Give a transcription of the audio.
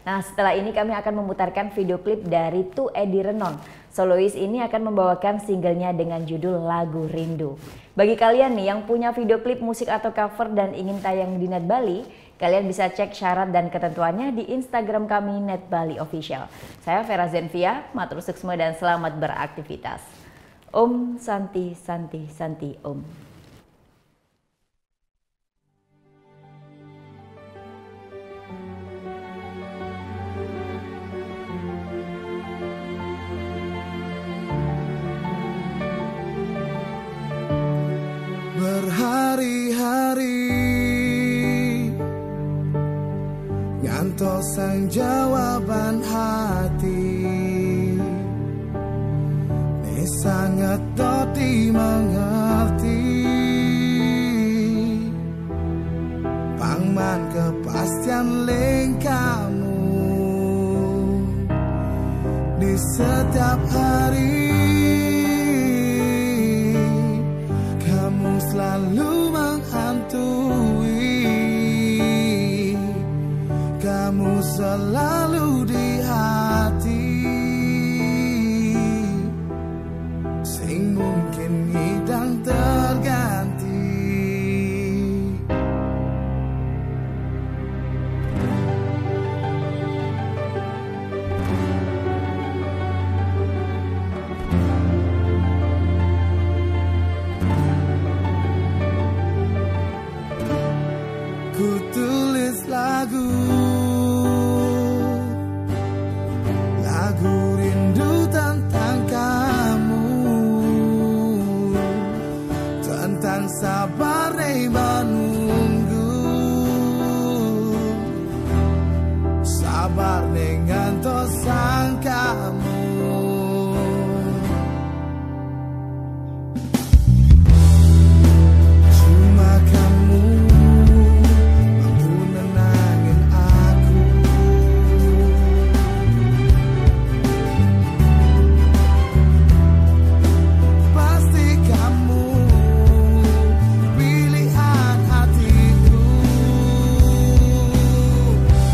Nah, setelah ini kami akan memutarkan video klip dari Tu Edi Renon. Solois ini akan membawakan singlenya dengan judul Lagu Rindu. Bagi kalian nih yang punya video klip musik atau cover dan ingin tayang di Net Bali, kalian bisa cek syarat dan ketentuannya di Instagram kami Net Bali Official. Saya Vera Zenvia, matur suksma dan selamat beraktivitas. Om Santi Santi Santi Om. Berhari-hari ngantosang jawaban hati, ini sangat doti mengerti. Pangman kepastian ling kamu di setiap hari. Selalu menghantui, kamu selalu di hati, sing mungkin hidang terganti. Ku tulis lagu rindu tentang kamu, tentang sabar menunggu, sabar dengan